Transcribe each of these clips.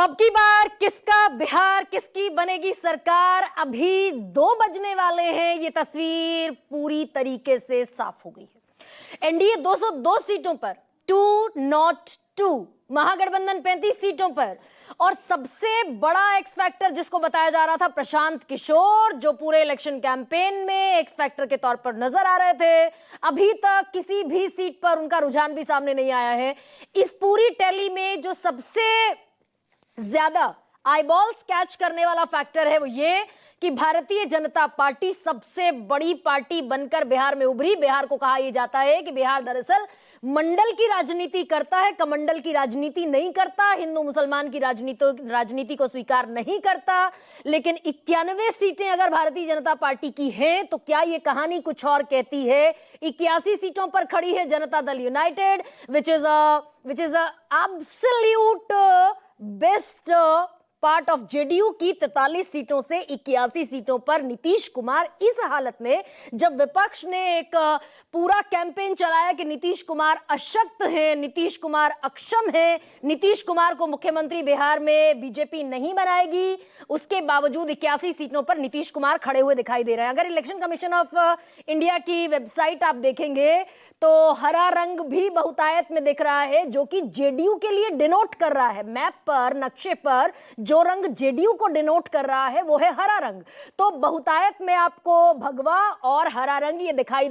अब की बार किसका बिहार, किसकी बनेगी सरकार, अभी 2 बजने वाले हैं। ये तस्वीर पूरी तरीके से साफ हो गई है। एनडीए 202 सीटों पर, 202, महागठबंधन 35 सीटों पर। और सबसे बड़ा एक्स फैक्टर जिसको बताया जा रहा था, प्रशांत किशोर, जो पूरे इलेक्शन कैंपेन में एक्स फैक्टर के तौर पर नजर आ रहे थे, अभी तक किसी भी सीट पर उनका रुझान भी सामने नहीं आया है। इस पूरी टैली में जो सबसे ज्यादा आईबॉल्स कैच करने वाला फैक्टर है वो ये कि भारतीय जनता पार्टी सबसे बड़ी पार्टी बनकर बिहार में उभरी। बिहार को कहा यह जाता है कि बिहार दरअसल मंडल की राजनीति करता है, कमंडल की राजनीति नहीं करता, हिंदू मुसलमान की राजनीति को स्वीकार नहीं करता। लेकिन 91 सीटें अगर भारतीय जनता पार्टी की हैं तो क्या यह कहानी कुछ और कहती है। 81 सीटों पर खड़ी है Janata Dal United, which is a absolute best part of JDU की 43 सीटों से 81 सीटों पर नीतीश कुमार। इस हालत में जब विपक्ष ने एक पूरा कैंपेन चलाया कि नीतीश कुमार अशक्त हैं, नीतीश कुमार अक्षम हैं, नीतीश कुमार को मुख्यमंत्री बिहार में बीजेपी नहीं बनाएगी, उसके बावजूद 81 सीटों पर नीतीश कुमार खड़े हुए दिखाई दे रहे हैं। अगर इलेक्शन कमीशन ऑफ इंडिया की वेबसाइट आप देखेंगे तो हरा रंग भी बहुतायत में दिख रहा है, जो कि जेडीयू के लिए डिनोट कर रहा है। मैप पर, नक्शे पर जो रंग जेडीयू को डिनोट कर रहा है वो है हरा रंग। तो बहुतायत में आपको भगवा और हरा रंग ये दिखाई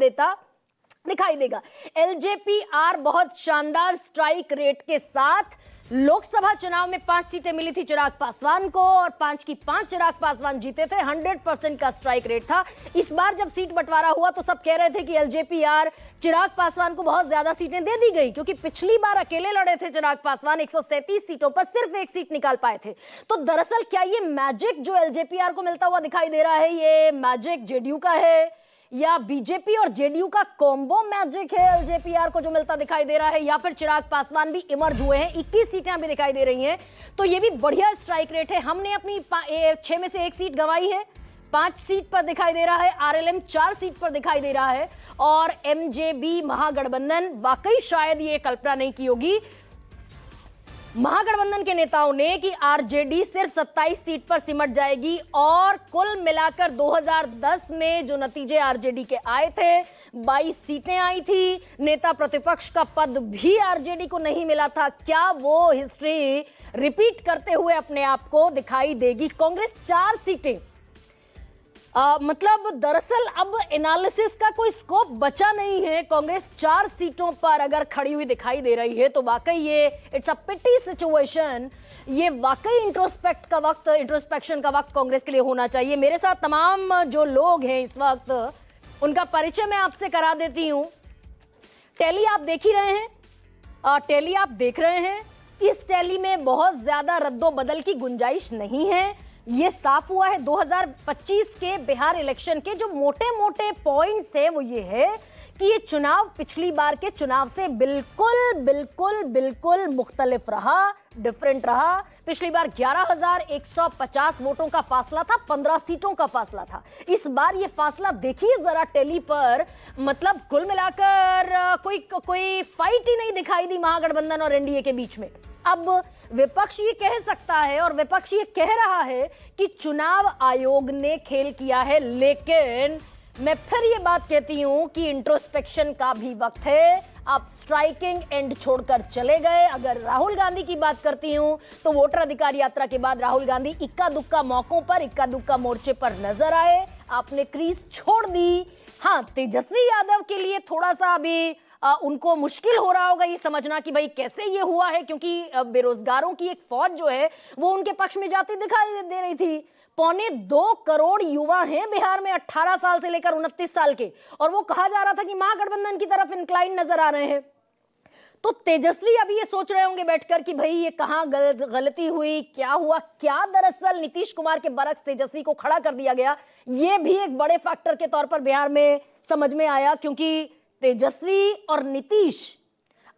देगा। एलजेपीआर बहुत शानदार स्ट्राइक रेट के साथ लोकसभा चुनाव में 5 सीटें मिली थी चिराग पासवान को, और 5 की 5 चिराग पासवान जीते थे। 100% का स्ट्राइक रेट था। इस बार जब सीट बंटवारा हुआ तो सब कह रहे थे कि एलजेपीआर चिराग पासवान को बहुत ज्यादा सीटें दे दी गई, क्योंकि पिछली बार अकेले लड़े थे चिराग पासवान, 137 सीटों पर सिर्फ 1 सीट निकाल पाए थे। तो दरअसल क्या ये मैजिक जो एलजेपीआर को मिलता हुआ दिखाई दे रहा है, ये मैजिक जेडीयू का है, या बीजेपी और जेडीयू का कॉम्बो मैजिक है एलजेपीआर को जो मिलता दिखाई दे रहा है, या फिर चिराग पासवान भी इमर्ज हुए हैं। 21 सीटें अभी दिखाई दे रही हैं, तो ये भी बढ़िया स्ट्राइक रेट है। हमने अपनी 6 में से 1 सीट गंवाई है, 5 सीट पर दिखाई दे रहा है, आरएलएम 4 सीट पर दिखाई दे रहा है, और एमजेबी महागठबंधन, वाकई शायद ये कल्पना नहीं की होगी महागठबंधन के नेताओं ने कि आरजेडी सिर्फ 27 सीट पर सिमट जाएगी। और कुल मिलाकर 2010 में जो नतीजे आरजेडी के आए थे, 22 सीटें आई थी, नेता प्रतिपक्ष का पद भी आरजेडी को नहीं मिला था। क्या वो हिस्ट्री रिपीट करते हुए अपने आप को दिखाई देगी? कांग्रेस 4 सीटें, मतलब दरअसल अब एनालिसिस का कोई स्कोप बचा नहीं है। कांग्रेस 4 सीटों पर अगर खड़ी हुई दिखाई दे रही है तो वाकई ये इट्स अ पिटी सिचुएशन। ये वाकई इंट्रोस्पेक्शन का वक्त कांग्रेस के लिए होना चाहिए। मेरे साथ तमाम जो लोग हैं इस वक्त, उनका परिचय मैं आपसे करा देती हूं। टैली आप देख ही रहे हैं, टैली आप देख रहे हैं। इस टैली में बहुत ज्यादा रद्दो बदल की गुंजाइश नहीं है। ये साफ हुआ है 2025 के बिहार इलेक्शन के जो मोटे मोटे पॉइंट्स है वो ये है कि ये चुनाव पिछली बार के चुनाव से बिल्कुल मुख्तलिफ रहा, डिफरेंट रहा। पिछली बार 11,150 वोटों का फासला था, 15 सीटों का फासला था। इस बार ये फासला देखिए जरा टैली पर, मतलब कुल मिलाकर कोई फाइट ही नहीं दिखाई दी महागठबंधन और एनडीए के बीच में। अब विपक्ष ये कह सकता है और विपक्ष ये कह रहा है कि चुनाव आयोग ने खेल किया है, लेकिन मैं फिर ये बात कहती हूं कि इंट्रोस्पेक्शन का भी वक्त है। आप स्ट्राइकिंग एंड छोड़कर चले गए। अगर राहुल गांधी की बात करती हूं तो वोटर अधिकार यात्रा के बाद राहुल गांधी इक्का दुक्का मौकों पर, इक्का दुक्का मोर्चे पर नजर आए, आपने क्रीज छोड़ दी। हाँ, तेजस्वी यादव के लिए थोड़ा सा अभी उनको मुश्किल हो रहा होगा ये समझना कि भाई कैसे ये हुआ है, क्योंकि बेरोजगारों की एक फौज जो है वो उनके पक्ष में जाती दिखाई दे रही थी। 2.25 करोड़ युवा हैं बिहार में, 18 साल से लेकर 29 साल के, और वो कहा जा रहा था कि महागठबंधन की तरफ इंक्लाइन नजर आ रहे हैं। तो तेजस्वी अभी ये सोच रहे होंगे बैठकर कि भाई ये कहां गलती हुई, क्या हुआ, क्या दरअसल नीतीश कुमार के बरक्स तेजस्वी को खड़ा कर दिया गया। ये भी एक बड़े फैक्टर के तौर पर बिहार में समझ में आया, क्योंकि तेजस्वी और नीतीश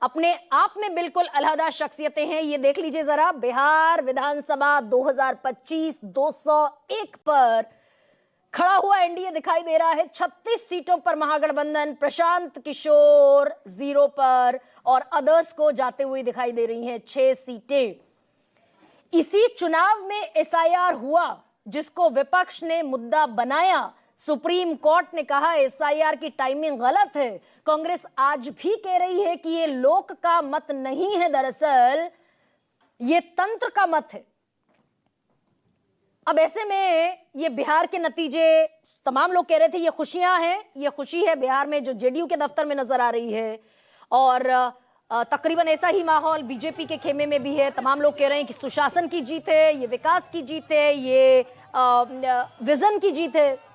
अपने आप में बिल्कुल अलहदा शख्सियतें हैं। ये देख लीजिए जरा, बिहार विधानसभा 2025 201 पर खड़ा हुआ एनडीए दिखाई दे रहा है। 36 सीटों पर महागठबंधन, प्रशांत किशोर 0 पर, और अदर्स को जाते हुए दिखाई दे रही हैं 6 सीटें। इसी चुनाव में एसआईआर हुआ, जिसको विपक्ष ने मुद्दा बनाया। सुप्रीम कोर्ट ने कहा एसआईआर की टाइमिंग गलत है। कांग्रेस आज भी कह रही है कि ये लोक का मत नहीं है, दरअसल ये तंत्र का मत है। अब ऐसे में ये बिहार के नतीजे, तमाम लोग कह रहे थे ये खुशियां हैं, ये खुशी है बिहार में जो जेडीयू के दफ्तर में नजर आ रही है, और तकरीबन ऐसा ही माहौल बीजेपी के खेमे में भी है। तमाम लोग कह रहे हैं कि सुशासन की जीत है, ये विकास की जीत है, ये विजन की जीत है।